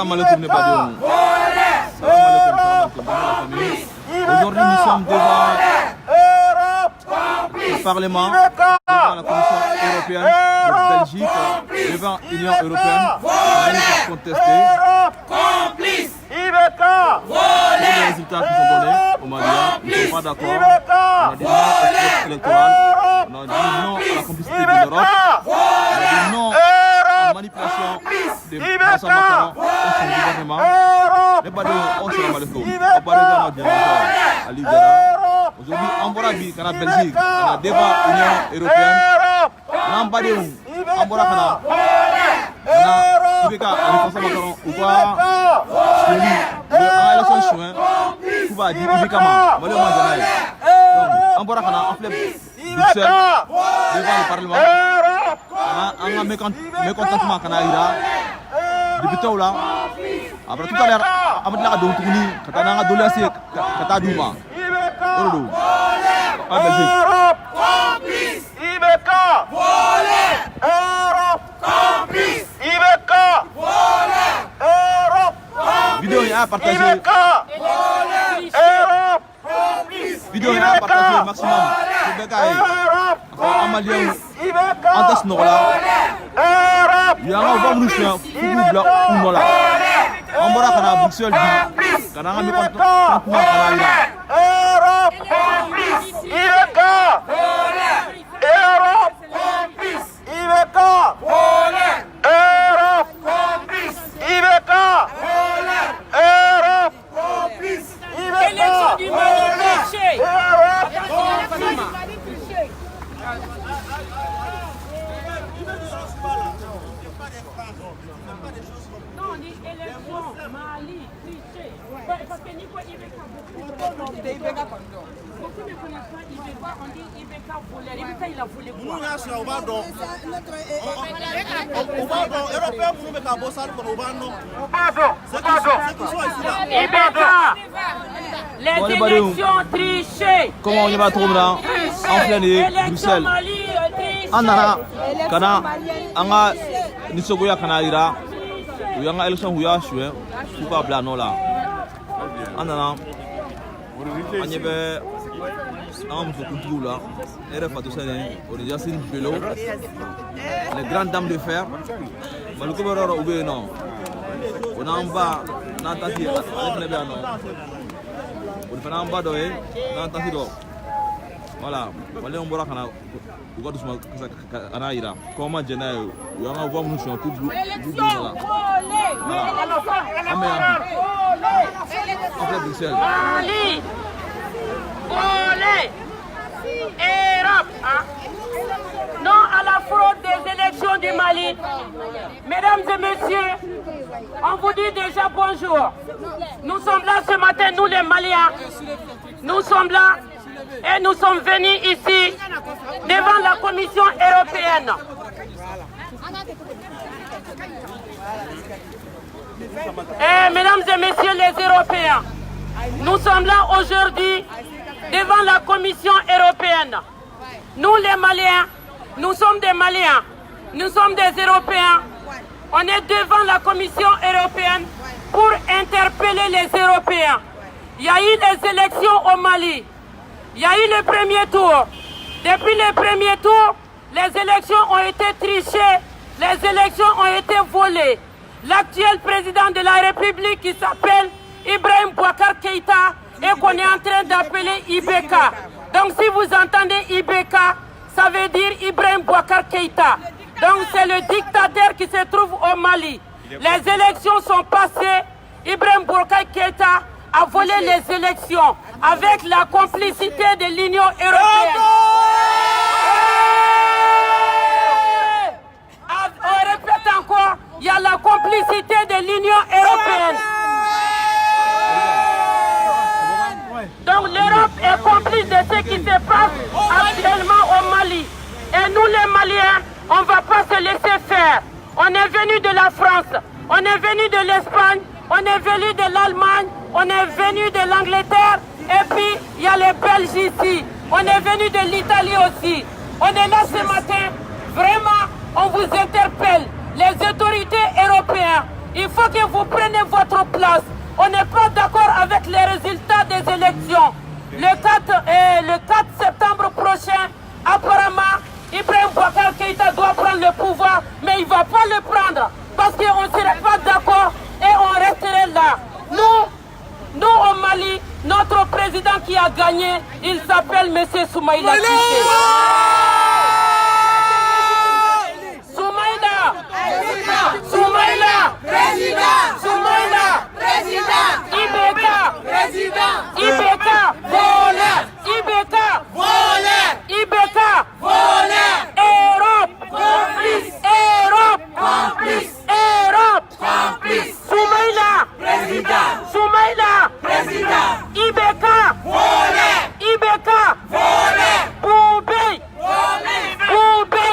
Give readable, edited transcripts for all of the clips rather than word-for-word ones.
Salam alaikum les badons. Salam alaikum la famille. Aujourd'hui nous sommes devant le Parlement, devant la Commission européenne de Belgique, devant l'Union européenne. Nous contester les résultats qui sont donnés au Mali. Nous ne sommes pas d'accord. On a dit non au vote électoral. On a dit non à la complicité de l'Europe. On a dit non à la manipulation de Vincent Macron et son gouvernement. Les badons, on se ramasse le coup. On parle de notre génération à l'Idara. Aujourd'hui, on voit la Belgique, on a devant l'Union européenne. On a badon, on voit la IBK, Vincent Macron, ou quoi? En élection juin, tout va dire IBK, donc, on voit la Bruxelles, devant le Parlement. On a mécontentement Canada, député là. Après tout à l'heure, on a dit que nous avons adolescé Kata Douma. Europe complice, IBK, Europe complice, IBK, Europe complice, vidéo est à partager. Europe complice, Vidéo est à partager maximum. Amalien, Antas Nola, il y a un bon mission, Fougou Blanc ou Nola. On va à Bruxelles, quand on a mis contentement Europe complice, IBK, Europe complice, IBK, Europe complice, IBK, Europe complice, IBK. Élection du Mali triché. Non, on dit élection Mali triché. Parce que Nico IBK beaucoup de IBK beaucoup ne connaissent pas IBK, on dit IBK volé. IBK il a volé quoi? Nous on va donc européen pour nous mettre à bosser pour nous vendre. C'est qui sont ici là. IBK, les élections trichées. Comment on y va trouver là? En plein de Bruxelles. Anana, Kana, Anga, Nisogoya Kanaira, ou Yanga élection ou Yashue, ou pas Blano là. Anana, Agnebe, Am Sokutou là, RF Atoussane, Orijasin Bello, les grandes dames de fer, Malukobero Oube non. On a en bas, Nantati, avec les Biano. On fait en bas d'oeil, Nantati d'or. Voilà, on va kana uga dusuma kana ira comment jena yo nga vo mu shon ku du là Mali volé Europe non à la fraude des élections du Mali. Mesdames et messieurs, on vous dit déjà bonjour. Nous sommes là ce matin, nous les Maliens. Nous sommes là et nous sommes venus ici devant la Commission européenne. Et mesdames et messieurs les Européens, nous sommes là aujourd'hui devant la Commission européenne. Nous les Maliens, nous sommes des Maliens, nous sommes des Européens. On est devant la Commission européenne pour interpeller les Européens. Il y a eu les élections au Mali. Il y a eu le premier tour. Depuis le premier tour, les élections ont été trichées, les élections ont été volées. L'actuel président de la République qui s'appelle Ibrahim Boubacar Keïta et qu'on est en train d'appeler IBK. Donc si vous entendez IBK, ça veut dire Ibrahim Boubacar Keïta. Donc c'est le dictateur qui se trouve au Mali. Les élections sont passées, Ibrahim Boubacar Keïta a volé les élections avec la complicité de l'Union européenne. On répète encore, il y a la complicité de l'Union européenne. Donc l'Europe est complice de ce qui se passe actuellement au Mali. Et nous les Maliens, on ne va pas se laisser faire. On est venu de la France, on est venu de l'Espagne, on est venu de l'Allemagne, on est venu de l'Angleterre et puis il y a les Belges ici. On est venu de l'Italie aussi. On est là ce matin, vraiment, on vous interpelle. Les autorités européennes, il faut que vous preniez votre place. On n'est pas d'accord avec les résultats des élections. Le 4 septembre prochain, apparemment, Ibrahim Boubacar Keïta doit prendre le pouvoir, mais il ne va pas le prendre parce qu'on ne serait pas d'accord et on resterait là. Nous au Mali, notre président qui a gagné, il s'appelle M. Soumaïla Cissé. Soumaïla, président, Soumaïla, président, Ibeka, président, Ibeka, voleur, Ibeka, voleur, Ibeka, voleur, Europe, complice, Europe, complice, Europe, complice, Soumaïla, président, Soumaïla, président, Ibeka, voleur, Ibeka, voleur, Boubé, Boubé,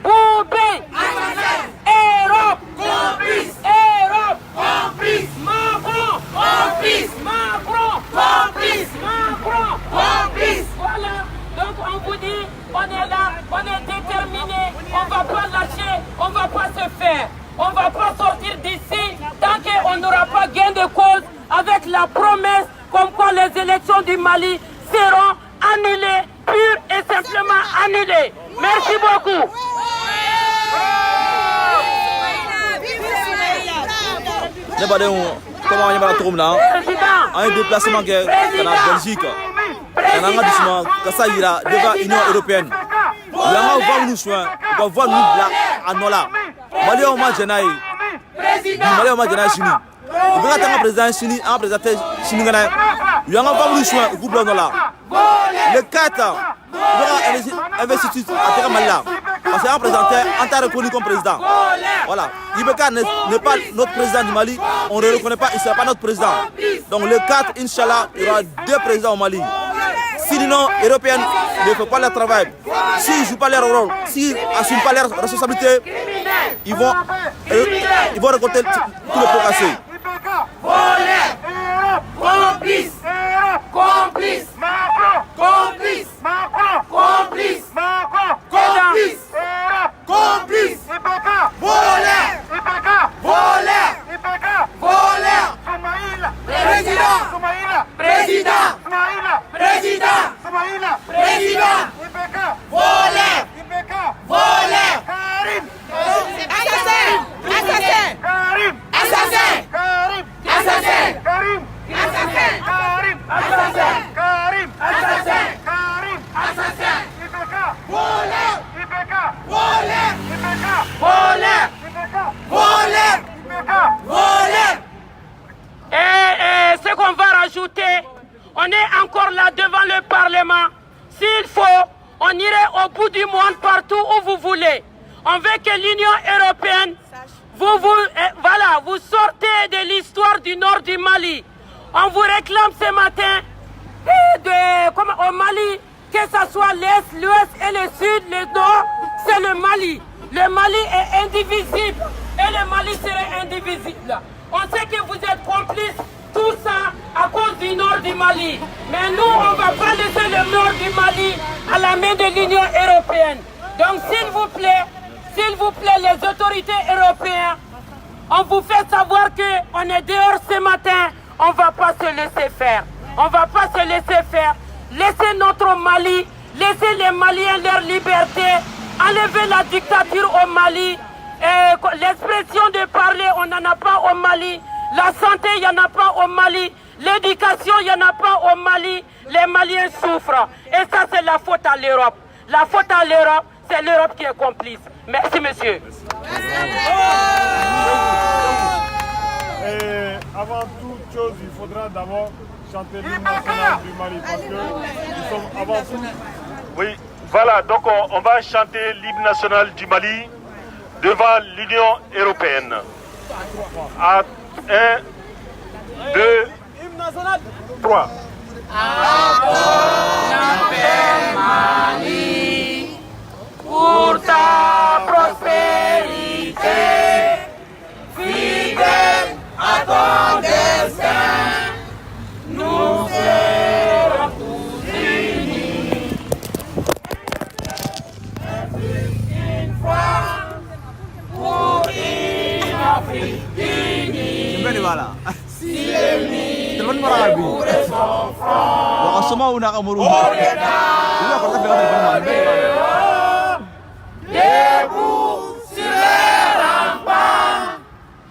Boubé, Europe, complice, Europe, complice, Macron, complice, Macron, complice, Macron, complice. Voilà, donc on vous dit, on est là, on est déterminé, on va pas lâcher, on va pas se faire, on va pas sortir d'ici tant qu'on n'aura pas gain de cause avec la promesse comme quoi les élections du Mali seront annulées, pure et simplement annulées. Merci beaucoup. Comment on y va la tourne là? Un déplacement qui est dans la Belgique. On a un devant l'Union européenne. On va nous soigner, on va voir nous là à Nola. Mali on m'a gêné. Mali on m'a gêné chini. On va attendre président chini, un président chini gana. Il y a un va nous soigner au groupe Nola. Le 4, on va investir à terre Malila. Parce qu'un président est reconnu comme président. Voilà. Ibeka n'est pas notre président du Mali. On ne le reconnaît pas, il ne sera pas notre président. Donc le 4, Inch'Allah, il y aura 2 présidents au Mali. Si l'Union européenne ne fait pas leur travail, s'ils ne jouent pas leur rôle, s'ils n'assument pas leurs responsabilités, ils vont récolter tout le pot cassé. Complice, complice, complice, complice, complice, complice, voleur, voleur, voleur, président, président, président, président, voleur, voleur, assassin, assassin, assassin, assassin, assassin, assassin, assassin, assassin, voleur, voleur, voleur, voleur, voleur. Et ce qu'on va rajouter, on est encore là devant le Parlement. S'il faut, on irait au bout du monde partout où vous voulez. On veut que l'Union européenne, vous sortez de l'histoire du nord du Mali. On vous réclame ce matin au Mali, que ce soit l'Est, l'Ouest et le Sud, le Nord, c'est le Mali. Le Mali est indivisible et le Mali serait indivisible. On sait que vous êtes complices, tout ça à cause du nord du Mali. Mais nous, on ne va pas laisser le nord du Mali à la main de l'Union européenne. Donc s'il vous plaît, les autorités européennes, on vous fait savoir qu'on est dehors ce matin, on ne va pas se laisser faire. On ne va pas se laisser faire. Laissez notre Mali, laissez les Maliens leur liberté, enlevez la dictature au Mali. L'expression de parler, on n'en a pas au Mali. La santé, il n'y en a pas au Mali. L'éducation, il n'y en a pas au Mali. Les Maliens souffrent. Et ça, c'est la faute à l'Europe. La faute à l'Europe, c'est l'Europe qui est complice. Merci, monsieur. Et avant toute chose, il faudra d'abord chanter l'hymne national du Mali parce que nous sommes avant tout. Oui, voilà, donc on va chanter l'hymne national du Mali devant l'Union européenne. À 1, 2, 3. Mali, pour ta prospérité, fidèle à ton destin, nous serons tous unis. Une fois pour une Afrique. Debout sur les remparts,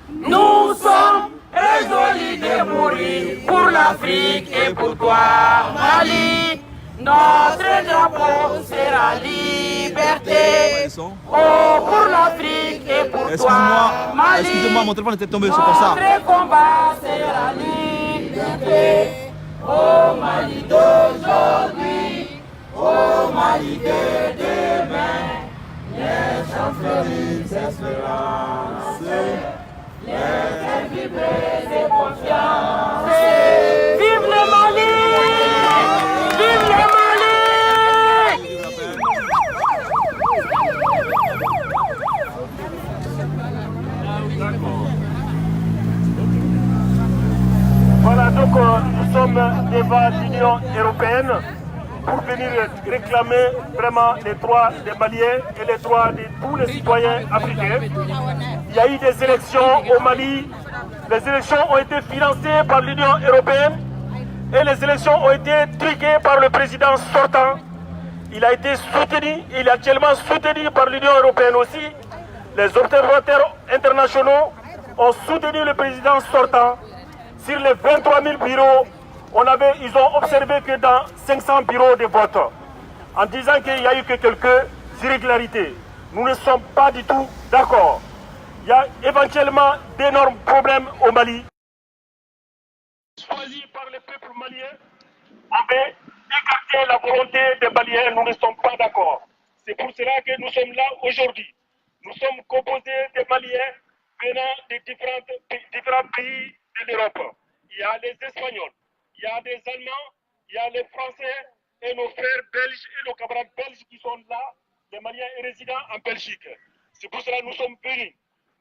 nous sommes résolus de mourir pour l'Afrique et pour toi, Mali. Notre drapeau sera liberté. Oh, pour l'Afrique et pour toi, Mali. Excusez-moi, mon téléphone était tombé, c'est pour ça. Notre combat sera liberté. Oh, Mali d'aujourd'hui, oh, Mali de demain. Les chancelleries d'espérance, les vibrer de confiance. Vive le Mali! Vive le Mali! Voilà, donc nous sommes devant l'Union européenne pour venir réclamer vraiment les droits des Maliens et les droits de tous les citoyens africains. Il y a eu des élections au Mali. Les élections ont été financées par l'Union européenne et les élections ont été truquées par le président sortant. Il a été soutenu, il est actuellement soutenu par l'Union européenne aussi. Les observateurs internationaux ont soutenu le président sortant. Sur les 23 000 bureaux, ils ont observé que dans 500 bureaux de vote, en disant qu'il n'y a eu que quelques irrégularités. Nous ne sommes pas du tout d'accord. Il y a éventuellement d'énormes problèmes au Mali. Choisi par le peuple malien, avait écarté la volonté des Maliens. Nous ne sommes pas d'accord. C'est pour cela que nous sommes là aujourd'hui. Nous sommes composés des Maliens venant de différents pays de l'Europe. Il y a les Espagnols, il y a des Allemands, il y a les Français et nos frères belges et nos camarades belges qui sont là, les Maliens résidents en Belgique. C'est pour cela que nous sommes venus.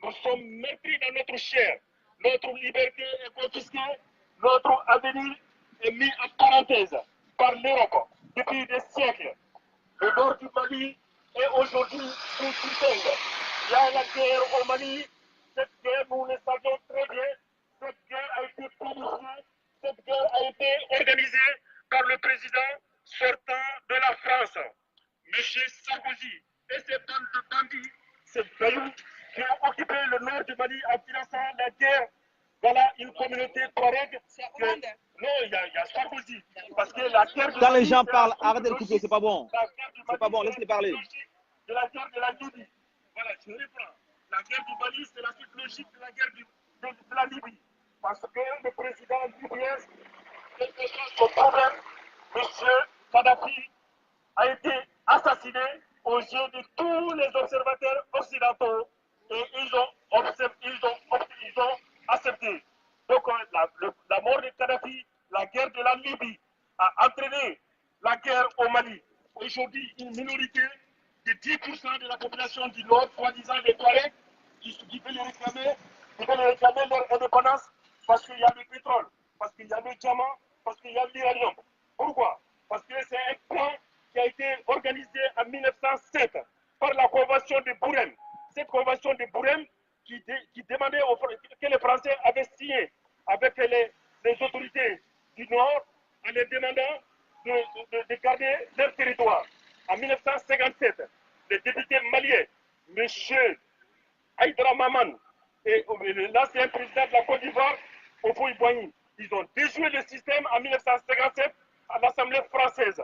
Nous sommes meurtris dans notre chair. Notre liberté est confisquée, notre avenir est mis en parenthèse par l'Europe depuis des siècles. Le nord du Mali est aujourd'hui sous tutelle. Il y a la guerre au Mali. Cette guerre, nous le savons très bien. Cette guerre a été planifiée, cette guerre a été organisée par le président sortant de la France, M. Sarkozy, et ces bandes de bandits, ces voyous qui ont occupé le nord du Mali en finançant la guerre. Voilà une communauté touareg. Non, il y a Sarkozy. Parce que la guerre du Quand Mali, les gens parlent, arrêtez de couper, c'est pas bon. C'est pas bon, laissez-les parler. De la guerre de la Libye. Voilà, je reprends. La guerre du Mali, c'est la suite logique de la guerre de la Libye. Parce que le président libyen, quel que soit son problème, M. Kadhafi a été assassiné aux yeux de tous les observateurs occidentaux et ils ont accepté. Donc la mort de Kadhafi, la guerre de la Libye a entraîné la guerre au Mali. Aujourd'hui, une minorité de 10% de la population du Nord, soi-disant les Touaregs, qui veulent réclamer leur indépendance parce qu'il y a le pétrole, parce qu'il y a le diamant, parce qu'il y a l'uranium. Pourquoi? Parce que c'est un plan qui a été organisé en 1907 par la Convention de Bourème. Cette Convention de Bourème qui demandait que les Français avaient signé avec les autorités du Nord en les demandant de garder leur territoire. En 1957, les députés maliens, M. Aïdara Maman et l'ancien président de la Côte d'Ivoire, Houphouët Boigny, ils ont déjoué le système en 1957 à l'Assemblée française.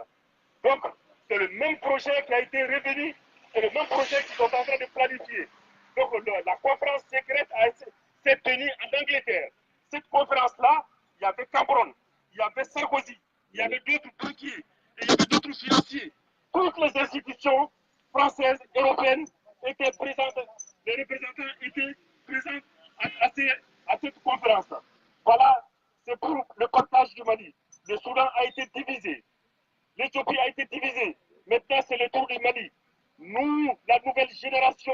Donc, c'est le même projet qui a été revenu, c'est le même projet qu'ils sont en train de planifier. Donc, la conférence secrète s'est tenue en Angleterre. Cette conférence-là, il y avait Cameron, il y avait Sarkozy, il y avait d'autres banquiers et il y avait d'autres financiers. Toutes les institutions françaises, européennes étaient présentes, les représentants étaient présents à cette conférence. Voilà, c'est pour le partage du Mali. Le Soudan a été divisé, l'Éthiopie a été divisée. Maintenant, c'est le tour du Mali. Nous, la nouvelle génération,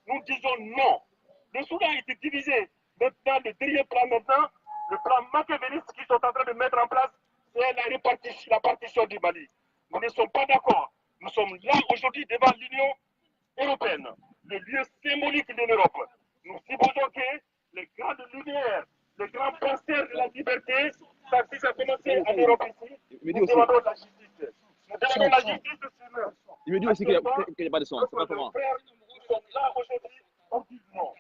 nous disons non. Le Soudan a été divisé. Maintenant, le dernier plan maintenant, le plan machiavéliste qu'ils sont en train de mettre en place, c'est la partition du Mali. Nous ne sommes pas d'accord. Nous sommes là aujourd'hui devant l'Union européenne, le lieu symbolique de l'Europe. Nous supposons que les grandes lumières, les grands penseurs de la liberté si ça a commencé en Europe ici, nous demandons la justice. Nous demandons la justice sur eux. Il me dit aussi qu'il n'y a pas de sang. C'est pas comment. Nous sommes là aujourd'hui, on dit non.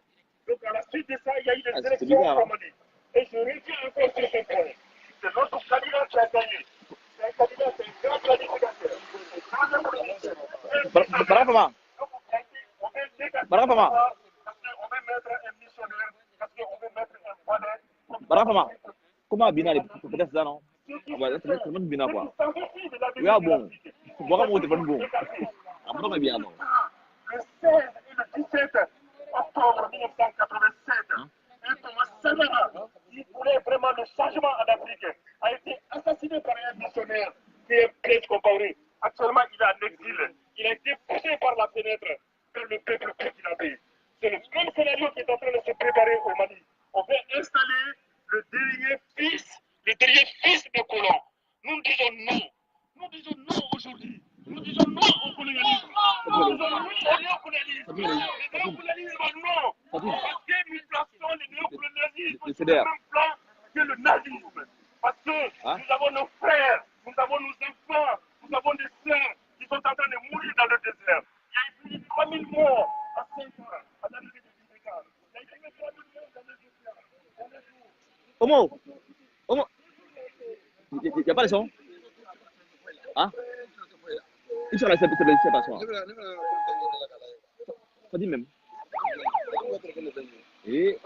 Donc à la suite de ça, il y a eu des élections au Mali. Et je reviens encore sur ce point. C'est notre candidat qui a gagné. C'est un candidat, c'est un grand planificateur. Barafama. Barafama. Parce qu'on veut mettre un missionnaire, parce qu'on veut mettre un modèle. Barafama. Comment Bina peut-être ça non? Ouais, c'est vraiment Bina quoi. Oui, ah bon. Voilà mon téléphone bon. Après on est bien non. Le 16 et le 17 octobre 1987, Thomas Sankara, qui voulait vraiment le changement en Afrique, a été assassiné par un missionnaire qui est Blaise Compaoré. Actuellement, il est en exil. Il a été poussé par la fenêtre vers le peuple burkinabé. C'est le même scénario qui est en train de se préparer au Mali. On veut installer le dernier fils de colon. Nous disons non. Nous disons non aujourd'hui. Nous disons non au colonialisme. Nous disons non au néocolonialisme. Le néocolonialisme, non. Parce que nous plaçons le néocolonialisme sur le même plan que le nazisme. Parce que nous avons nos frères, nous avons nos enfants, nous avons des sœurs qui sont en train de mourir dans le désert. Il y a eu plus de 3000 morts à 5 ans à l'arrivée de Sénégal. Il y a eu plus de 3000 morts dans le désert. Omo. Il n'y a pas de son? Hein? Il sera c'est pas ça. Pas dit même. Et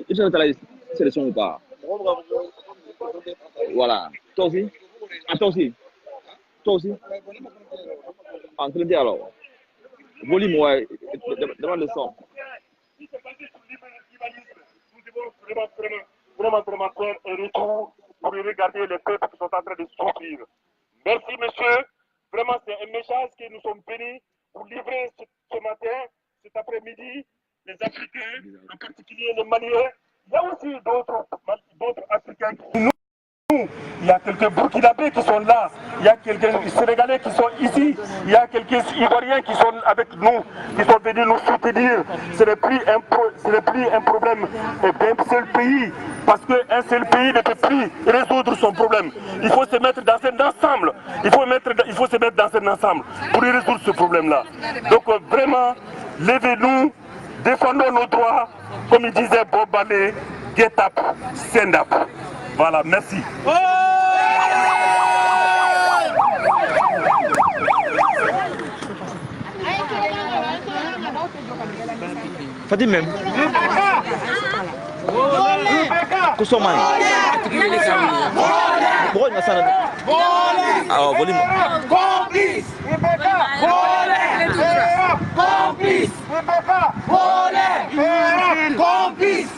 il sera c'est le son ou pas? Voilà. Toi aussi? Ah, toi aussi? Toi aussi? En train de dire alors. Volume, ouais. Demande le son. Si c'est basé sur l'humanisme, nous devons vraiment faire un retour pour regarder les peuples qui sont en train de souffrir. Merci, monsieur. Vraiment, c'est un message que nous sommes bénis pour livrer ce matin, cet après-midi, les Africains, en particulier les Maliens. Il y a aussi d'autres Africains qui nous. Il y a quelques Burkinabés qui sont là, il y a quelques Sénégalais qui sont ici, il y a quelques Ivoiriens qui sont avec nous, qui sont venus nous soutenir. Ce n'est plus un problème d'un seul pays, parce qu'un seul pays ne peut plus résoudre son problème. Il faut se mettre dans un ensemble, il faut se mettre dans un ensemble pour résoudre ce problème-là. Donc vraiment, levez-nous, défendons nos droits, comme il disait Bob Marley, get up, stand up. Voilà, merci. Fadi même. Kusomai. Pourquoi il m'a ça? Ah, volume. Complice. Complice. Complice. Complice. Complice.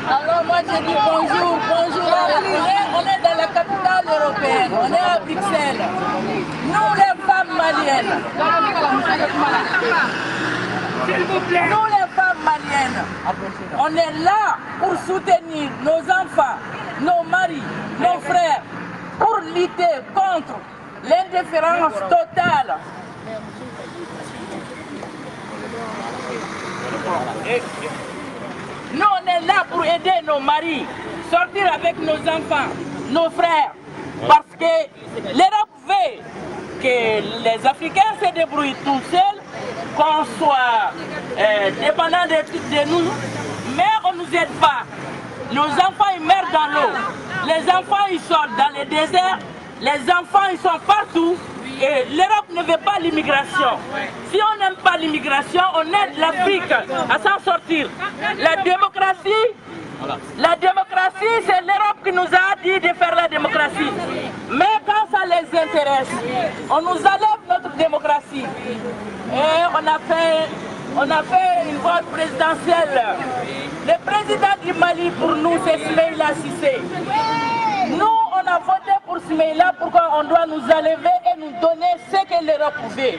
Alors moi je dis bonjour. On est dans la capitale européenne, on est à Bruxelles. Nous les femmes maliennes, on est là pour soutenir nos enfants, nos maris, nos frères, pour lutter contre l'indifférence totale. Nous, on est là pour aider nos maris, sortir avec nos enfants, nos frères, parce que l'Europe veut que les Africains se débrouillent tout seuls, qu'on soit dépendant de nous, mais on ne nous aide pas. Nos enfants, ils meurent dans l'eau, les enfants, ils sortent dans les déserts, les enfants, ils sont partout. Et l'Europe ne veut pas l'immigration. Si on n'aime pas l'immigration, on aide l'Afrique à s'en sortir. La démocratie, Voilà. La démocratie, c'est l'Europe qui nous a dit de faire la démocratie. Mais quand ça les intéresse, on nous enlève notre démocratie. Et on a fait une vote présidentielle. Le président du Mali, pour nous, c'est Smaïla Cissé. Nous, on a voté pour Smaïla, pourquoi on doit nous enlever et nous donner ce que l'Europe veut.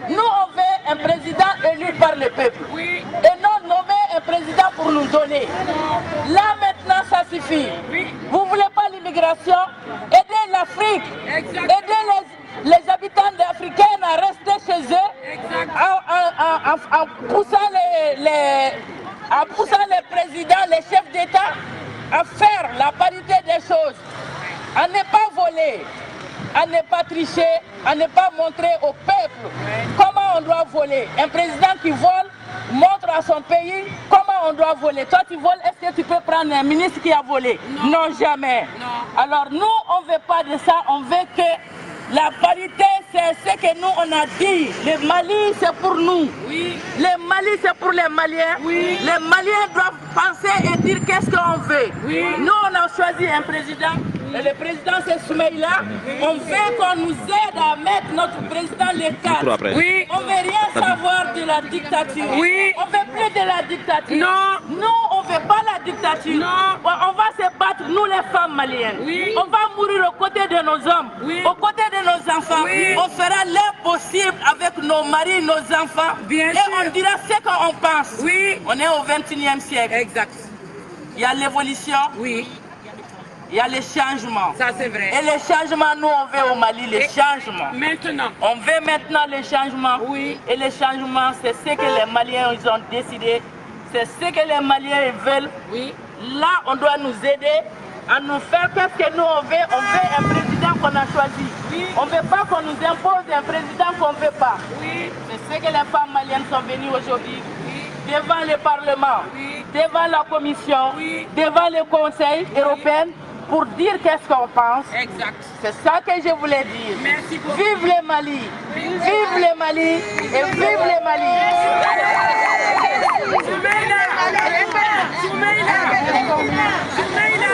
Nous, on veut un président élu par le peuple. Et non nommer un président pour nous donner. Là, maintenant, ça suffit. Vous ne voulez pas l'immigration? Aidez l'Afrique. Aidez les habitants africains à rester chez eux en poussant les présidents, les chefs d'État à faire la parité des choses, à ne pas voler, à ne pas tricher, à ne pas montrer au peuple comment on doit voler. Un président qui vole montre à son pays comment on doit voler. Toi tu voles, est-ce que tu peux prendre un ministre qui a volé? Non, jamais. Non. Alors nous, on ne veut pas de ça, on veut que la parité, c'est ce que nous on a dit. Le Mali, c'est pour nous. Oui. Le Mali, c'est pour les Maliens. Oui. Les Maliens doivent penser et dire qu'est-ce qu'on veut. Oui. Nous, on a choisi un président. Et le président, c'est Soumeïla. On veut qu'on nous aide à mettre notre président le cadre. Oui. On ne veut rien savoir de la dictature. Oui. On ne veut plus de la dictature. Non. Nous, on ne veut pas la dictature. Non. On va se battre, nous les femmes maliennes. Oui. On va mourir aux côtés de nos hommes. Oui. Aux côtés de nos enfants. Oui. On fera l'impossible avec nos maris, nos enfants. Bien sûr. On dira ce qu'on pense. Oui. On est au 21e siècle. Exact. Il y a l'évolution. Oui. Il y a les changements. Ça, c'est vrai. Et les changements, nous, on veut au Mali les changements. Maintenant. On veut maintenant les changements. Oui. Et les changements, c'est ce que les Maliens ils ont décidé. C'est ce que les Maliens veulent. Oui. Là, on doit nous aider à nous faire qu'est-ce que nous, on veut. On veut un président qu'on a choisi. Oui. On ne veut pas qu'on nous impose un président qu'on ne veut pas. Oui. C'est ce que les femmes maliennes sont venues aujourd'hui. Oui. Devant le Parlement, oui. Devant la Commission, oui. Devant le Conseil européen. Pour dire qu'est-ce qu'on pense. Exact. C'est ça que je voulais dire. Merci beaucoup. Vive le Mali. Vive le Mali et vive le Mali. Soumeïla. Soumeïla. Soumeïla.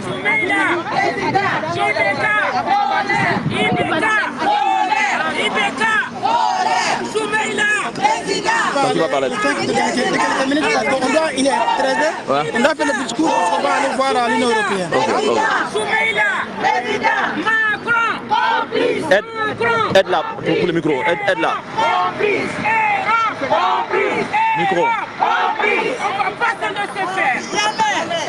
Soumeïla. Quand tu vas parler. Il est 13h. Ouais. On doit faire le discours parce qu'on va aller voir à l'Union européenne. Soumeïla. Macron. Complice. Aide là pour le micro. Aide là. Complice. Complice. Micro. Complice. On va pas se laisser faire. Jamais.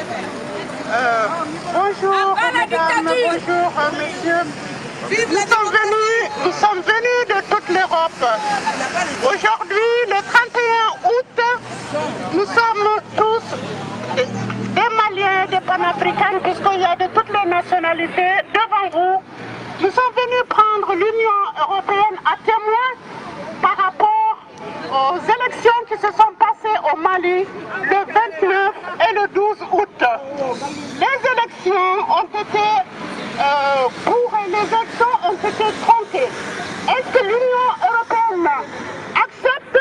Bonjour, mesdames, bonjour, messieurs. Nous sommes venus de toute l'Europe. Aujourd'hui, le 31 août, nous sommes tous des Maliens, des Panafricains, puisqu'il y a de toutes les nationalités devant vous. Nous sommes venus prendre l'Union européenne à témoin par rapport aux élections qui se sont passées au Mali le 29 et le 12 août. Les élections ont été les élections ont été trompées. Est-ce que l'Union européenne accepte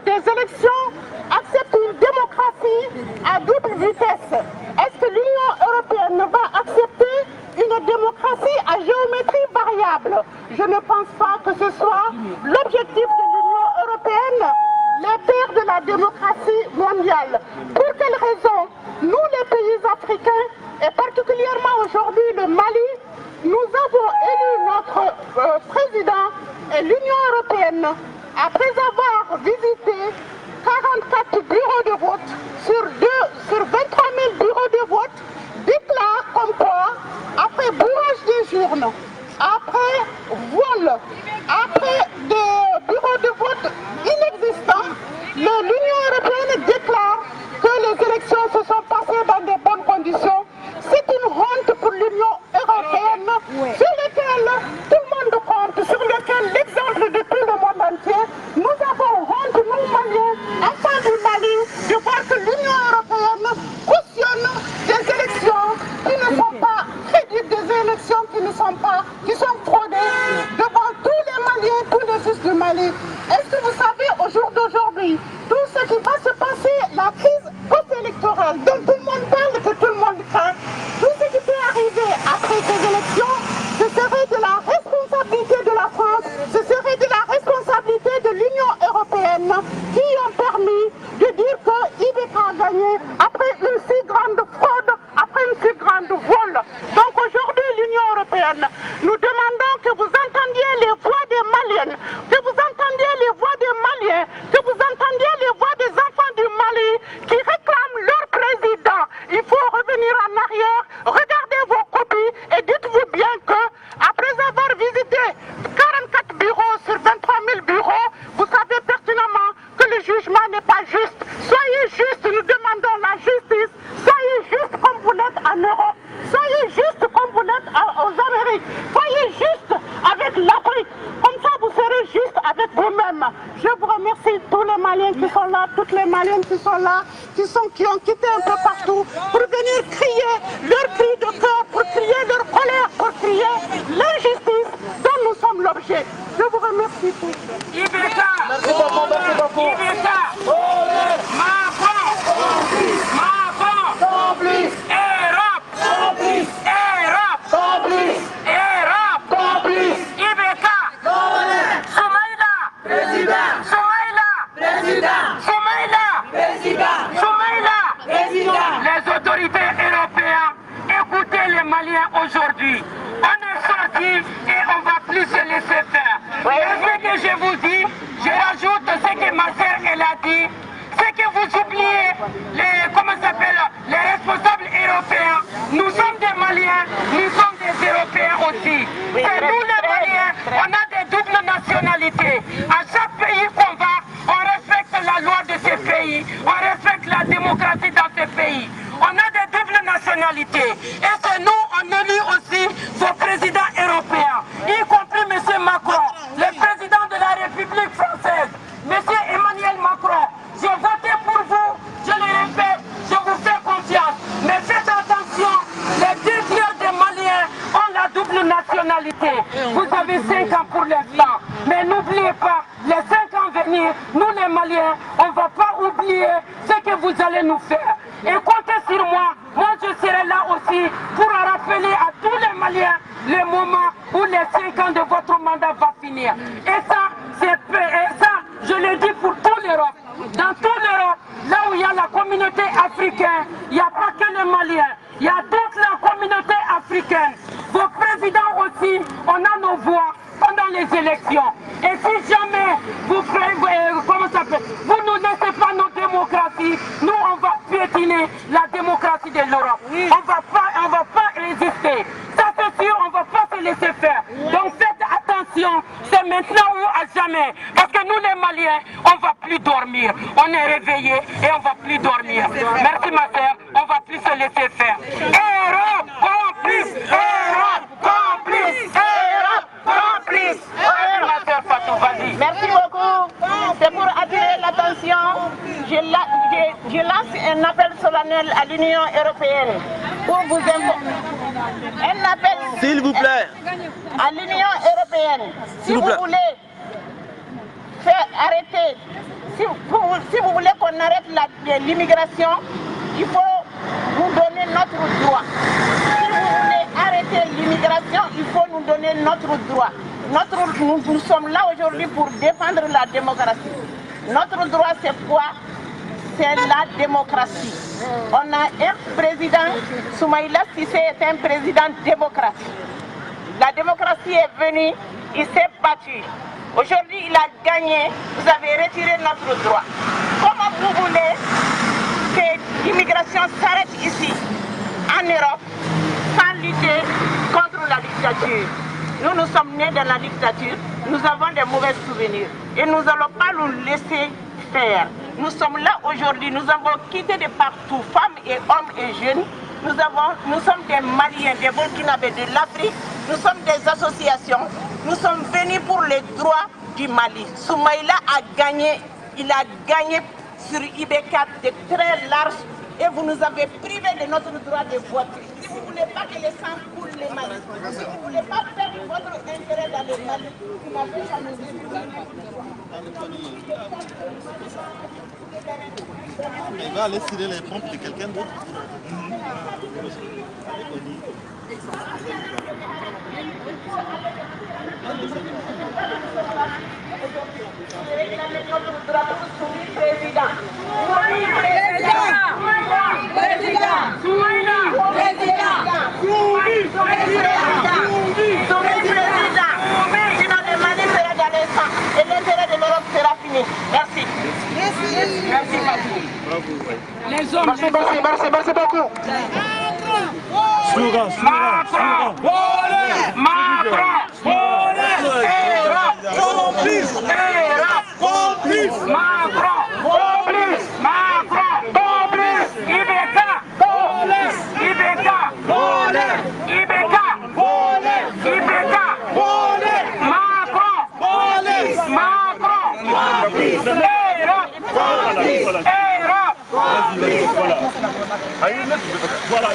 des élections, accepte une démocratie à double vitesse? Est-ce que l'Union européenne va accepter une démocratie à géométrie variable? Je ne pense pas que ce soit l'objectif de l'Union européenne, les pères de la démocratie mondiale. Pour quelle raison nous, les pays africains, et particulièrement aujourd'hui le Mali, nous avons élu notre président et l'Union européenne, après avoir visité 44 bureaux de vote sur 23 000 bureaux de vote, déclare comme quoi, après bourrage des urnes, après vol, après des bureaux de vote inexistants, l'Union européenne déclare que les élections se sont passées dans de bonnes conditions. C'est une honte pour l'Union européenne, sur laquelle tout le monde compte, sur laquelle l'exemple de tout le monde entier. Nous avons honte, nous Maliens, enfants du Mali, de voir que l'Union européenne cautionne des élections qui ne sont pas crédibles, des élections qui sont fraudées devant tous les Maliens, tous les fils du Mali. Est-ce que vous savez, au jour d'aujourd'hui, tout ce qui va se passer, la crise post-électorale, électorale dont tout le monde parle, que tout le monde craint, tout ce qui peut arriver après ces élections, ce serait de la responsabilité de la France, ce serait de la responsabilité de l'Union européenne qui ont permis de dire que IBK a gagné après une si grande fraude, après une si grande vol. Donc aujourd'hui, l'Union européenne, nous demandons que vous entendiez les voix des Maliennes, que vous entendiez les voix des Maliens, que vous entendiez les voix des enfants du Mali qui réclament leur président. Il faut revenir en arrière, regardez vos copies et dites-vous bien que après avoir visité 44 bureaux sur 23 000 bureaux, vous savez pertinemment que le jugement n'est pas juste. Soyez juste, nous demandons la justice. Soyez juste comme vous l'êtes en Europe. Soyez juste comme vous l'êtes aux Amériques. Soyez juste avec l'Afrique. Comme ça, vous serez juste avec vous-même. Je vous remercie tous les Maliens qui sont là, toutes les Maliennes qui sont là, qui ont quitté un peu partout pour venir crier leur cri de cœur, pour crier leur colère, pour crier l'injustice dont nous sommes l'objet. Je vous remercie tous. IBK, merci beaucoup. IBK, Macron, Complice. Europe, Complice. Europe, Complice. Europe, Complice. IBK, Soumaïla, Président. Soumaïla, Président. Soumaïla, Président. Soumaïla. Président. Les autorités européennes, écoutez les Maliens aujourd'hui. On est sortis et on va plus se laisser faire. Et ce que je vous dis, je rajoute ce que ma sœur elle a dit, c'est que vous oubliez les responsables européens. Nous sommes des Maliens, nous sommes des Européens aussi. C'est nous les Maliens, on a des doubles nationalités. À chaque pays qu'on va, on respecte la loi de ces pays, on respecte la démocratie dans ces pays. On a des doubles nationalités. Et c'est nous, on élit aussi vos présidents européens, y compris M. Macron, le président de la République française, M. Emmanuel Macron. J'ai voté pour vous, je le répète, je vous fais confiance. Mais faites attention, les dirigeants des Maliens ont la double nationalité. Vous avez 5 ans pour l'instant. Mais n'oubliez pas, les 5 ans à venir, nous les Maliens, on ne va pas oublier ce que vous allez nous faire. Et comptez sur moi, moi je serai là aussi pour rappeler à tous les Maliens le moment où les 5 ans de votre mandat va finir. Et ça, je le dis pour toute l'Europe. Dans toute l'Europe, là où il y a la communauté africaine, il n'y a pas que les Maliens, il y a toute la communauté africaine. Vos présidents aussi, on a nos voix pendant les élections. Et si jamais vous nous laissez pas nos démocraties, nous on va piétiner la démocratie de l'Europe. On va pas résister. Ça c'est sûr, on va pas se laisser faire. Donc faites attention, c'est maintenant ou à jamais. Parce que nous les Maliens, on va plus dormir. On est réveillés et on va plus dormir. Merci ma sœur, on va plus se laisser faire. Europe, complice, Europe, complice, Europe, complice. Ma sœur Fatou, vas-y. Merci beaucoup. C'est pour attirer l'attention. Je lance un appel solennel à l'Union européenne pour vous informer. Un appel, s'il vous plaît, à l'Union européenne. Si vous voulez faire arrêter, si vous voulez qu'on arrête l'immigration, il faut nous donner notre droit. Si vous voulez arrêter l'immigration, il faut nous donner notre droit. Nous sommes là aujourd'hui pour défendre la démocratie. Notre droit, c'est quoi? C'est la démocratie. On a un président, Soumaïla Cissé est un président démocratique. La démocratie est venue, il s'est battu. Aujourd'hui, il a gagné, vous avez retiré notre droit. Comment vous voulez que l'immigration s'arrête ici, en Europe, sans lutter contre la dictature? Nous sommes nés dans la dictature, nous avons des mauvais souvenirs et nous n'allons pas nous laisser faire. Nous sommes là aujourd'hui, nous avons quitté de partout, femmes et hommes et jeunes. Nous sommes des Maliens, des Burkinabés de l'Afrique, nous sommes des associations, nous sommes venus pour les droits du Mali. Soumaïla a gagné, il a gagné sur IBK de très large et vous nous avez privé de notre droit de vote. Si vous ne voulez pas que les sang coulent les Mali, si vous ne voulez pas faire votre intérêt dans le Mali, vous n'avez pas nous Il va aller tirer les pompes de quelqu'un d'autre. Merci. Merci beaucoup. Slogan. Voilà.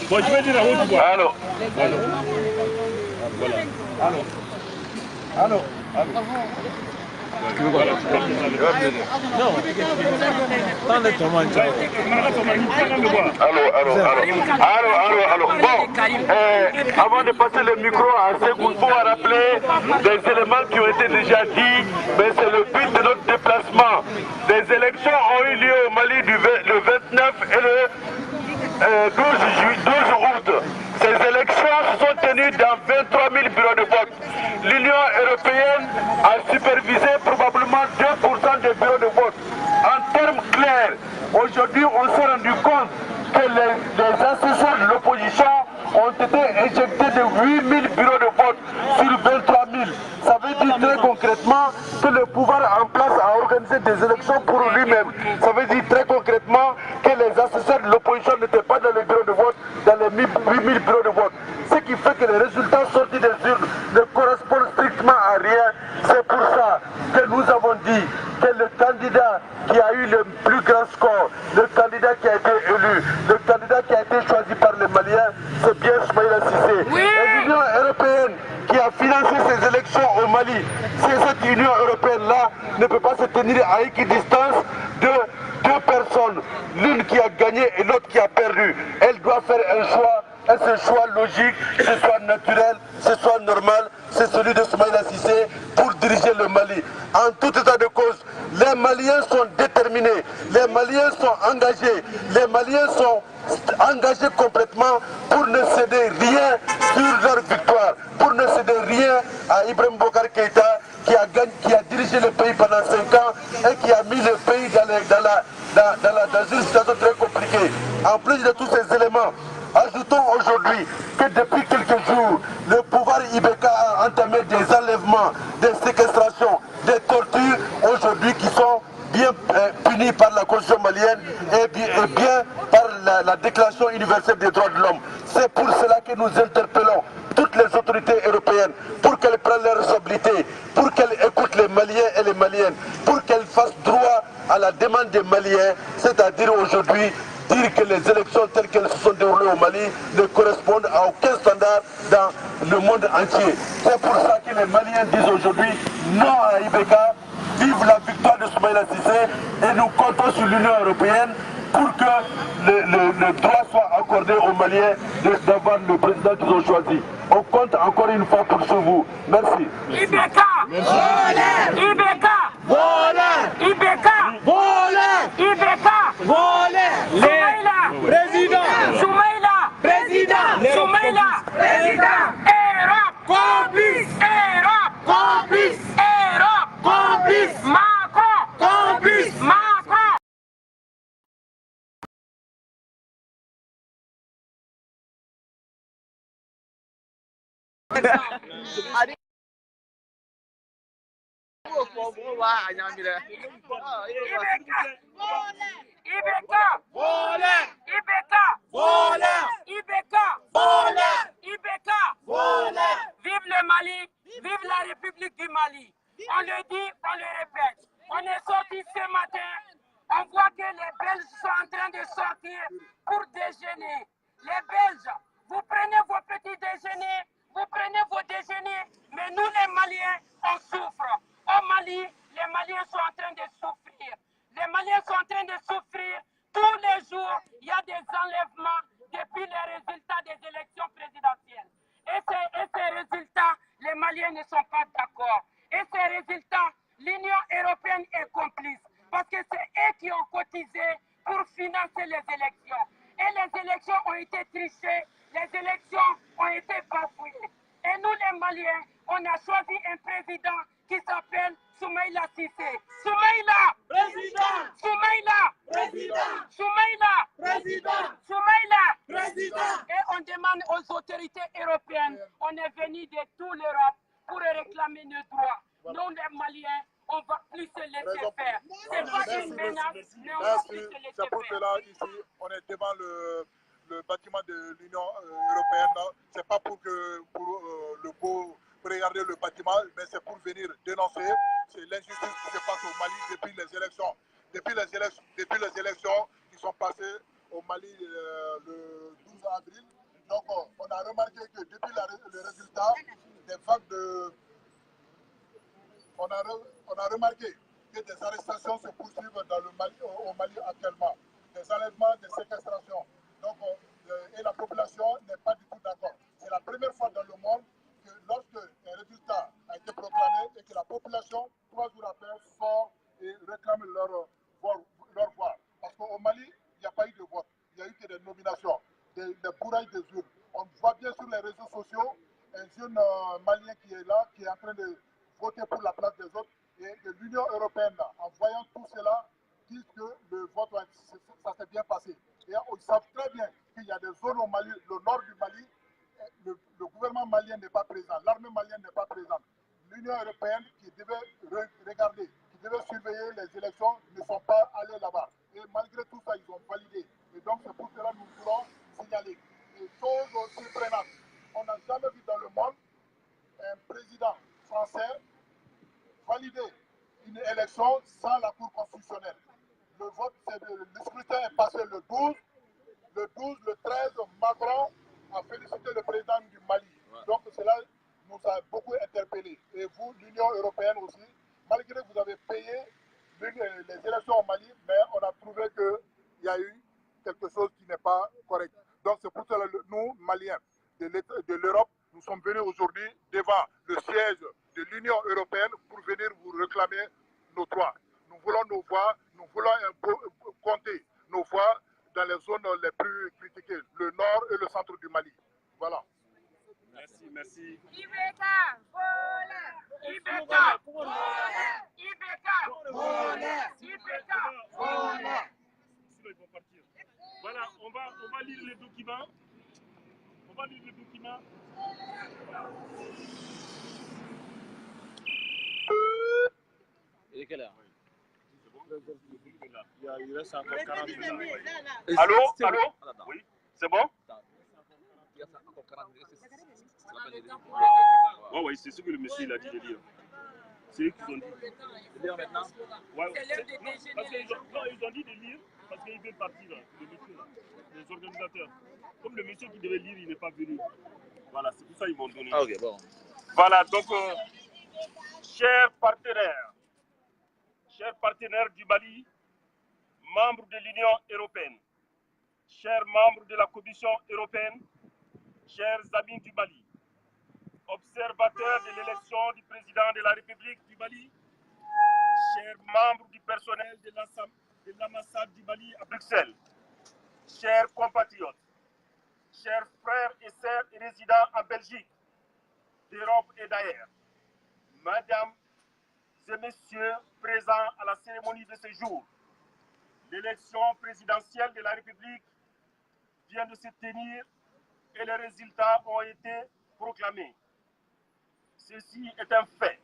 Bon, je vais dire à votre voix. Allô. Allô. Allô. Bon, avant de passer le micro à Sekou, pour rappeler des éléments qui ont été déjà dit, mais c'est le but de notre déplacement. Des élections ont eu lieu au Mali le 29 et le 12 août. Ces élections se sont tenues dans 23 000 bureaux de vote. L'Union européenne a supervisé probablement 2% des bureaux de vote. En termes clairs, aujourd'hui on s'est rendu compte que les assesseurs de l'opposition ont été éjectés de 8 000 bureaux de vote sur 23 000. Ça veut dire très concrètement que le pouvoir en place a organisé des élections pour lui-même. Ça veut dire très concrètement que les assesseurs de l'opposition n'étaient pas dans les bureaux de vote, dans les 8 000 bureaux de vote. Ce qui fait que les résultats sortis des urnes ne correspondent strictement à rien. C'est pour ça que nous avons dit que le candidat qui a eu le plus grand score, le candidat qui a été élu, le candidat qui a été choisi par les Maliens, c'est bien Soumaïla Cissé. Oui. Et l'Union européenne qui a financé ces élections au Mali, c'est cette Union européenne-là ne peut pas se tenir à équidistance de deux personnes, l'une qui a gagné et l'autre qui a perdu. Elle doit faire un choix. Et ce choix logique, ce soit naturel, ce soit normal, c'est celui de Soumaïla Cissé pour diriger le Mali. En tout état de cause, les Maliens sont déterminés, les Maliens sont engagés, les Maliens sont engagés complètement pour ne céder rien sur leur victoire, pour ne céder rien à Ibrahim Boubacar Keïta qui a dirigé le pays pendant 5 ans et qui a mis le pays dans une situation très compliquée. En plus de tous ces éléments, ajoutons aujourd'hui que depuis quelques jours, le pouvoir Ibeka a entamé des enlèvements, des séquestrations, des tortures aujourd'hui qui sont bien punis par la Constitution malienne et bien par la Déclaration universelle des droits de l'homme. C'est pour cela que nous interpellons toutes les autorités européennes pour qu'elles prennent leurs responsabilités, pour qu'elles écoutent les Maliens et les Maliennes, pour qu'elles fassent droit à la demande des Maliens, c'est-à-dire aujourd'hui dire que les élections telles qu'elles se sont déroulées au Mali ne correspondent à aucun standard dans le monde entier. C'est pour ça que les Maliens disent aujourd'hui non à Ibeka, vive la victoire de Soumaïla Cissé et nous comptons sur l'Union européenne pour que le droit soit accordé aux Maliens d'avoir le président qu'ils ont choisi. On compte encore une fois pour vous. Merci. Ibeka! Ibeka! Ibeka! Ibeka! Soumaïla! Président! Soumaïla! Président! Soumaïla! Président! Europe! Complice! Europe! Complice! Europe! Complice! Macron! Complice! Macron! Vive le Mali, vive la République du Mali. On le dit, on le répète. On est sorti ce matin, on voit que les Belges sont en train de sortir pour déjeuner. Les Belges, vous prenez vos petits déjeuners, vous prenez vos déjeuners, mais nous les Maliens, on souffre. Au Mali, les Maliens sont en train de souffrir. Maliens ne sont pas d'accord. Et ces résultats, l'Union européenne est complice parce que c'est eux qui ont cotisé pour financer les élections. Et les élections ont été trichées, les élections ont été bafouées. Et nous les Maliens, on a choisi un président qui s'appelle Soumaïla Cissé. Soumaïla! Président! Soumaïla! Président! Soumaïla! Président! Soumaïla! Président! Et on demande aux autorités européennes, on est venu de toute l'Europe pour réclamer nos droits. Nous les Maliens, on ne va plus se laisser faire. C'est pas une menace, mais on va plus se laisser C'est pour faire. cela ici, on est devant le bâtiment de l'Union européenne. C'est pas pour regarder le bâtiment, mais c'est pour venir dénoncer. C'est l'injustice qui se passe au Mali depuis les élections. Depuis les élections qui sont passées au Mali le 12 avril. Donc on a remarqué que depuis le résultat des vagues de... On a remarqué que des arrestations se poursuivent au Mali actuellement. Des enlèvements, des séquestrations. Donc, et la population n'est pas du tout d'accord. C'est la première fois dans le monde que lorsque un résultat a été proclamé et que la population, 3 jours après, sort et réclame leur voix. Parce qu'au Mali, il n'y a pas eu de vote. Il n'y a eu que des nominations, des bourrailles des urnes. On voit bien sur les réseaux sociaux un jeune Malien qui est là, qui est en train de voter pour la place des autres. Et de l'Union européenne, en voyant tout cela, disent que le vote, ça s'est bien passé. Et ils savent très bien qu'il y a des zones au Mali, le nord du Mali, le gouvernement malien n'est pas présent, l'armée malienne n'est pas présente. L'Union européenne qui devait regarder, qui devait surveiller les élections, ne sont pas allés là-bas. Et malgré tout ça, ils ont validé. Et donc c'est pour cela que nous voulons signaler. Et chose aussi prenante, on n'a jamais vu dans le monde un président français valider une élection sans la Cour constitutionnelle. Le scrutin est passé le 12, le 13, Macron a félicité le président du Mali. Donc cela nous a beaucoup interpellés. Et vous, l'Union européenne aussi, malgré que vous avez payé les élections au Mali, mais on a trouvé qu'il y a eu quelque chose qui n'est pas correct. Donc c'est pour cela que nous, Maliens de l'Europe, nous sommes venus aujourd'hui devant le siège de l'Union européenne pour venir vous réclamer nos droits. Nous voulons nos voix, nous voulons compter nos voix dans les zones les plus critiquées, le nord et le centre du Mali. Voilà. Merci. Ibeka, voilà. Ibeka, voilà. Ibeka, voilà. Ibeka, voilà. Sinon, ils vont partir. Voilà, on va lire les documents. Il est quelle heure? Il reste encore 40 minutes. Allô? Oui, c'est bon? Oui, c'est ce que le monsieur il a dit de lire. C'est eux qui ont dit. De lire maintenant? Ouais, parce qu'ils ont dit de lire parce qu'ils veulent partir, le monsieur, là, les organisateurs. Comme le monsieur qui devait lire, il n'est pas venu. Voilà, c'est pour ça qu'ils m'ont donné. Ah, ok, bon. Voilà, donc, chers partenaires du Mali, membres de l'Union européenne, chers membres de la Commission européenne, chers amis du Mali, observateurs de l'élection du président de la République du Mali, chers membres du personnel de l'ambassade du Mali à Bruxelles, chers compatriotes, chers frères et sœurs résidents en Belgique, d'Europe et d'ailleurs, mesdames et messieurs présents à la cérémonie de ce jour, l'élection présidentielle de la République vient de se tenir et les résultats ont été proclamés. Ceci est un fait.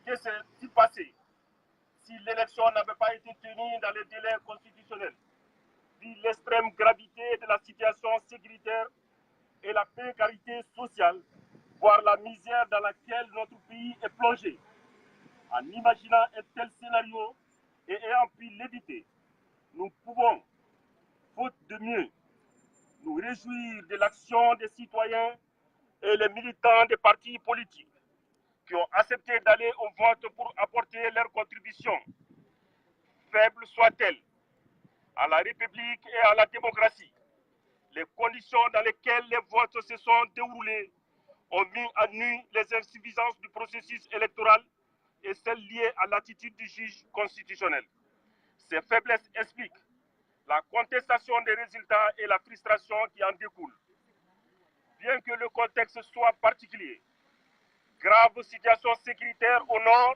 Que s'est-il passé si l'élection n'avait pas été tenue dans les délais constitutionnels, vu l'extrême gravité de la situation sécuritaire et la précarité sociale, voire la misère dans laquelle notre pays est plongé? En imaginant un tel scénario et ayant pu l'éviter, nous pouvons, faute de mieux, nous réjouir de l'action des citoyens et les militants des partis politiques qui ont accepté d'aller au vote pour apporter leur contribution, faible soit-elle, à la République et à la démocratie. Les conditions dans lesquelles les votes se sont déroulés ont mis à nu les insuffisances du processus électoral et celles liées à l'attitude du juge constitutionnel. Ces faiblesses expliquent la contestation des résultats et la frustration qui en découle. Bien que le contexte soit particulier, grave situation sécuritaire au nord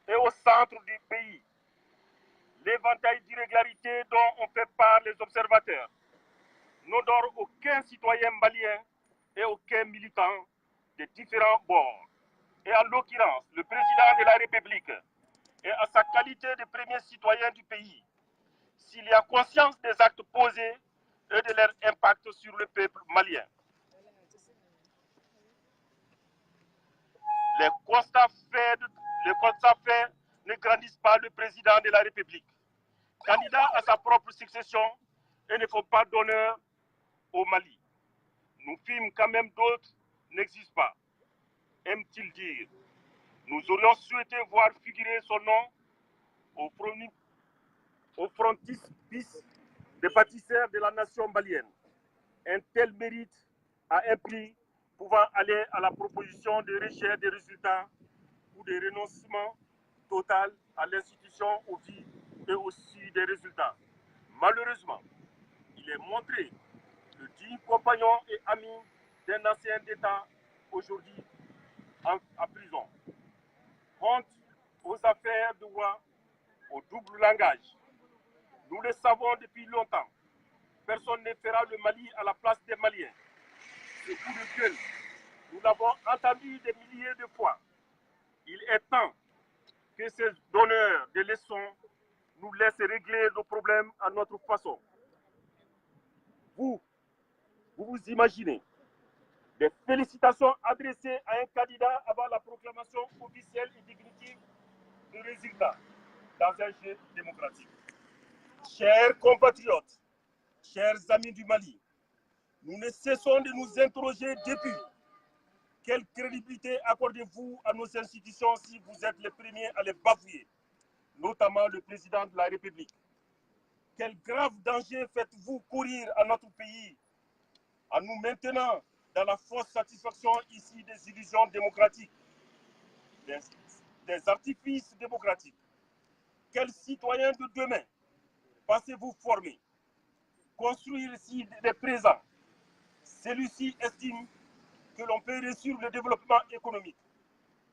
et au centre du pays, l'éventail d'irrégularités dont ont fait part les observateurs n'honore aucun citoyen malien et aucun militant des différents bords. Et en l'occurrence, le président de la République et à sa qualité de premier citoyen du pays, s'il y a conscience des actes posés et de leur impact sur le peuple malien. Les constats faits ne grandissent pas le président de la République. Candidat à sa propre succession et ne font pas d'honneur au Mali. Nous films quand même d'autres n'existent pas. Aime-t-il dire? Nous aurions souhaité voir figurer son nom au frontispice des bâtisseurs de la nation malienne. Un tel mérite a un prix pouvant aller à la proposition de rejet des résultats ou de renoncement total à l'institution au vu et aussi des résultats. Malheureusement, il est montré le digne compagnon et ami d'un ancien d'État aujourd'hui en prison. Honte aux affaires de roi, au double langage. Nous le savons depuis longtemps. Personne ne fera le Mali à la place des Maliens. Ce coup de gueule, nous l'avons entendu des milliers de fois. Il est temps que ces donneurs de leçons nous laissent régler nos problèmes à notre façon. Vous vous imaginez des félicitations adressées à un candidat avant la proclamation officielle et définitive du résultat dans un jeu démocratique. Chers compatriotes, chers amis du Mali, nous ne cessons de nous interroger depuis. Quelle crédibilité accordez-vous à nos institutions si vous êtes les premiers à les bafouer, notamment le président de la République? Quel grave danger faites-vous courir à notre pays en nous maintenant dans la fausse satisfaction ici des illusions démocratiques, des artifices démocratiques? Quels citoyens de demain pensez-vous former? Construire ici des présents? Celui-ci estime que l'on peut réussir le développement économique,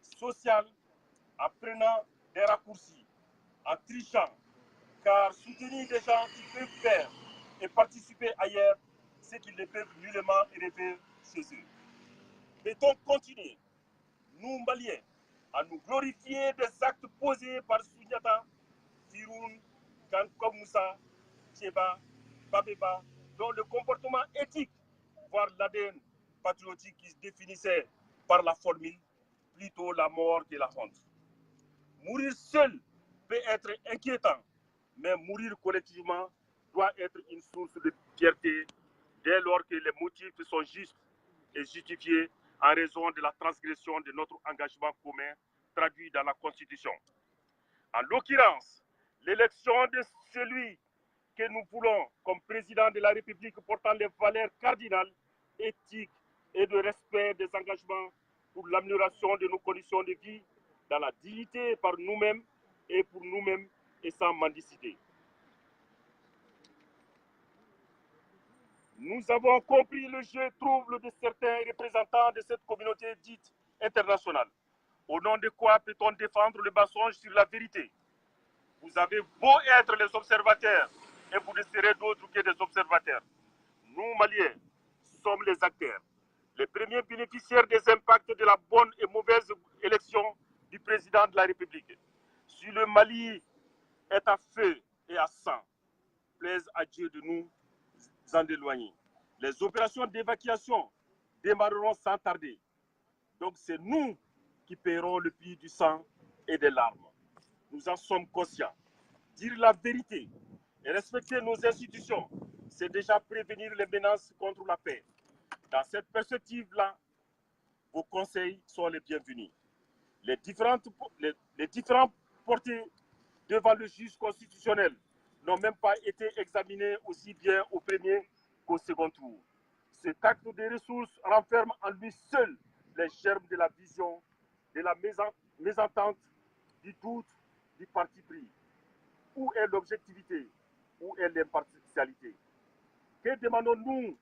social, en prenant des raccourcis, en trichant, car soutenir des gens qui peuvent faire et participer ailleurs, c'est qu'ils ne peuvent nullement rêver chez eux. Peut-on continuer, nous Maliens, à nous glorifier des actes posés par Souniata, Firoun, Kankou Moussa, Tcheba, Babeba, dont le comportement éthique, voire l'ADN patriotique qui se définissait par la formule, plutôt la mort que la honte. Mourir seul peut être inquiétant, mais mourir collectivement doit être une source de fierté dès lors que les motifs sont justes et justifiés en raison de la transgression de notre engagement commun traduit dans la Constitution. En l'occurrence, l'élection de celui que nous voulons comme président de la République portant les valeurs cardinales, éthiques et de respect des engagements pour l'amélioration de nos conditions de vie dans la dignité par nous-mêmes et pour nous-mêmes et sans mendicité. Nous avons compris le jeu trouble de certains représentants de cette communauté dite internationale. Au nom de quoi peut-on défendre le mensonge sur la vérité? Vous avez beau être les observateurs et vous ne serez d'autres que des observateurs. Nous, Maliens, sommes les acteurs, les premiers bénéficiaires des impacts de la bonne et mauvaise élection du président de la République. Si le Mali est à feu et à sang, plaise à Dieu de nous en éloigner. Les opérations d'évacuation démarreront sans tarder. Donc c'est nous qui paierons le prix du sang et des larmes. Nous en sommes conscients. Dire la vérité et respecter nos institutions, c'est déjà prévenir les menaces contre la paix. Dans cette perspective-là, vos conseils sont les bienvenus. Les différents portés devant le juge constitutionnel n'ont même pas été examinés aussi bien au premier qu'au second tour. Cet acte de ressources renferme en lui seul les germes de la vision, de la mésentente, du doute, du parti pris. Où est l'objectivité? Où est l'impartialité? Que demandons-nous?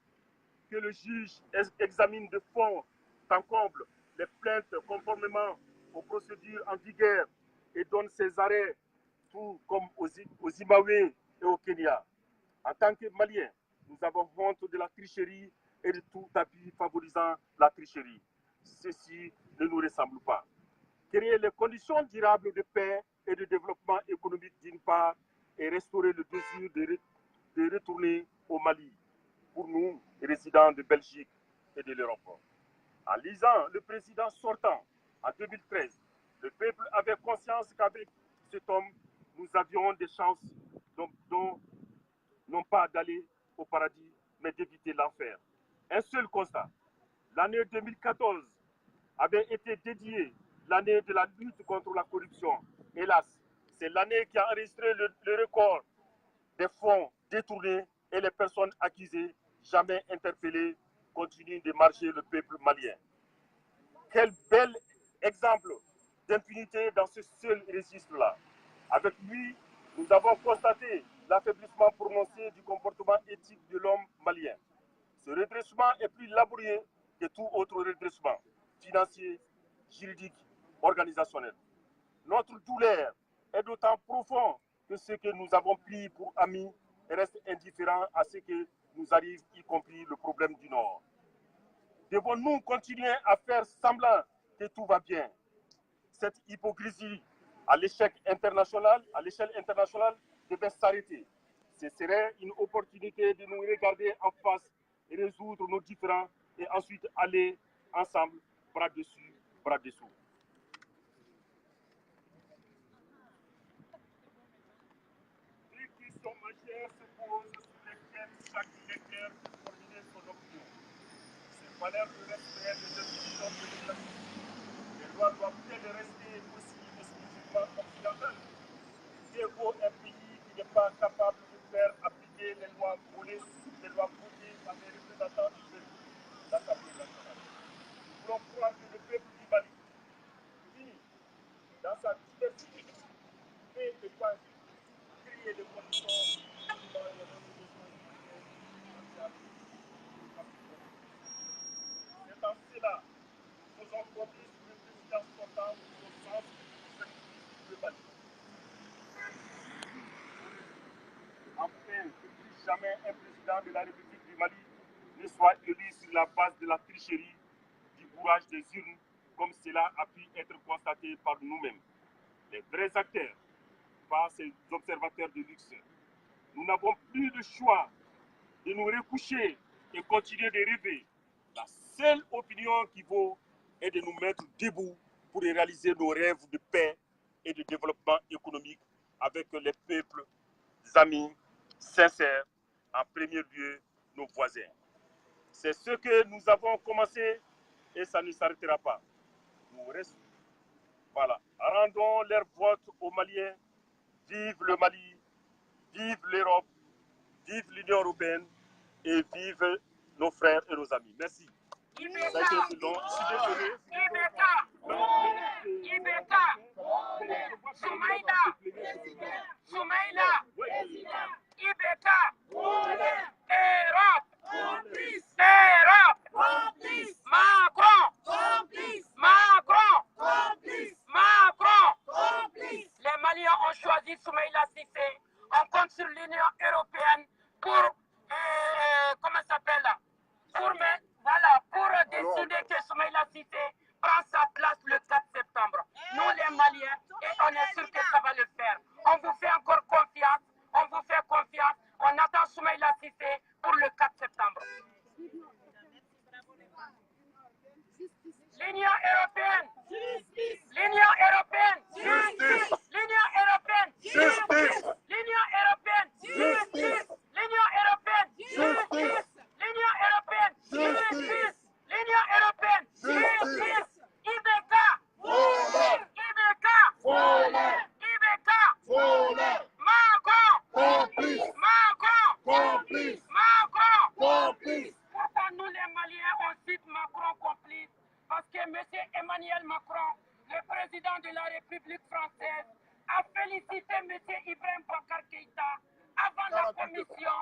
Que le juge examine de fond en comble les plaintes conformément aux procédures en vigueur et donne ses arrêts, tout comme au Zimbabwe et au Kenya. En tant que Maliens, nous avons honte de la tricherie et de tout appui favorisant la tricherie. Ceci ne nous ressemble pas. Créer les conditions durables de paix et de développement économique d'une part et restaurer le désir de retourner au Mali pour nous, résidents de Belgique et de l'Europe. En lisant le président sortant en 2013, le peuple avait conscience qu'avec cet homme, nous avions des chances non pas d'aller au paradis, mais d'éviter l'enfer. Un seul constat, l'année 2014 avait été dédiée l'année de la lutte contre la corruption. Hélas, c'est l'année qui a enregistré le record des fonds détournés et les personnes accusées, jamais interpellées, continuent de marcher le peuple malien. Quel bel exemple d'impunité dans ce seul registre-là. Avec lui, nous avons constaté l'affaiblissement prononcé du comportement éthique de l'homme malien. Ce redressement est plus laborieux que tout autre redressement, financier, juridique, organisationnel. Notre douleur est d'autant profonde que ce que nous avons pris pour amis reste indifférent à ce que nous arrive, y compris le problème du Nord. Devons-nous continuer à faire semblant que tout va bien? Cette hypocrisie à l'échelle internationale devait s'arrêter. Ce serait une opportunité de nous regarder en face et résoudre nos différends et ensuite aller ensemble, bras dessus, bras dessous. Des questions majeures se posent sur lesquelles chaque lecteur peut formuler son opinion. Ces valeurs de respect des institutions démocratiques. Les lois doivent-elles rester aussi exclusivement occidentales? Que vaut un pays qui n'est pas capable de faire appliquer les lois votées par les représentants du peuple, l'Assemblée nationale? Nous voulons croire que le peuple du Mali, uni dans sa diversité, fait de quoi créer des conditions pour les représentants c'est en cela que nous avons compris sur le président sortant au sens du sacrifice du Mali. Enfin, que plus jamais un président de la République du Mali ne soit élu sur la base de la tricherie, du bourrage des urnes, comme cela a pu être constaté par nous-mêmes. Les vrais acteurs, pas ces observateurs de luxe. Nous n'avons plus le choix de nous recoucher et continuer de rêver. La seule opinion qui vaut est de nous mettre debout pour réaliser nos rêves de paix et de développement économique avec les peuples amis, sincères, en premier lieu nos voisins. C'est ce que nous avons commencé et ça ne s'arrêtera pas. Nous restons. Voilà. Rendons leur vote aux Maliens. Vive le Mali, vive l'Europe, vive l'Union européenne et vive nos frères et nos amis. Merci. Ça a été plus long. Je suis désolé. Soumaïla, Ibeka, Europe, Macron. Les Maliens ont choisi Soumaïla Cissé. On compte sur l'Union européenne pour, pour décider que Soumaïla Cissé prend sa place le 4 septembre. Nous les Maliens, et on est sûr que ça va le faire. On vous fait encore confiance, on attend Soumaïla Cissé pour le 4 septembre. L'Union européenne, l'Union européenne, l'Union européenne, l'Union européenne, l'Union européenne, l'Union européenne, l'Union européenne, Ibeka, Macron. Pourquoi nous les Maliens on cite Macron complice? Parce que M. M. Emmanuel Macron, le président de la République française, a félicité M. Ibrahim Boubacar Keïta avant la commission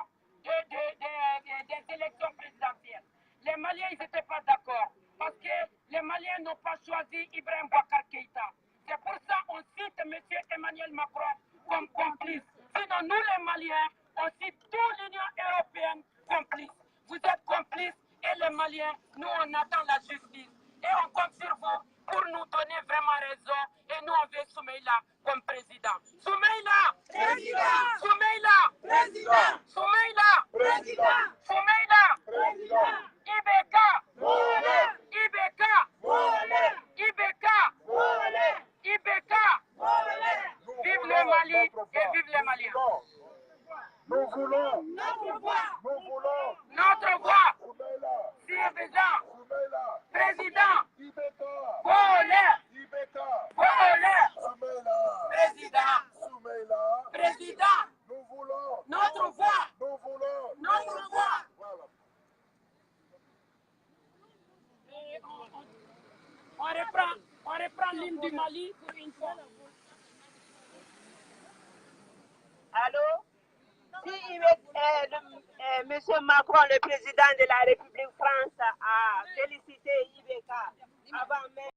des élections présidentielles. Les Maliens, ils n'étaient pas d'accord parce que les Maliens n'ont pas choisi Ibrahim Boubacar Keïta. C'est pour ça qu'on cite M. Emmanuel Macron comme complice. Sinon, nous les Maliens, on cite toute l'Union européenne complice. Vous êtes complices et les Maliens, nous on attend la justice. Et on compte sur vous pour nous donner vraiment raison. Et nous on veut Soumeïla comme président. Soumeïla! Président! Soumeïla! Président! Soumeïla! Président! Soumeïla! Président! Ibeka! Voleur! Ibeka! Voleur! Ibeka! Voleur! Ibeka! Voleur! Vive le Mali et vive les Maliens. Nous voulons Notre voix! Nous voulons Notre voix! Soumeïla, Président! Soumeïla, Président! Ibeka, Voleur! Ibeka, Voleur! Soumeïla, Président! Soumeïla, Président! nous voulons Notre voix! Nous voulons Notre voix! Voilà. On reprend l'hymne du Mali pour une fois. Allô? Si M. Macron, le président de la République France, a félicité Ibeka avant même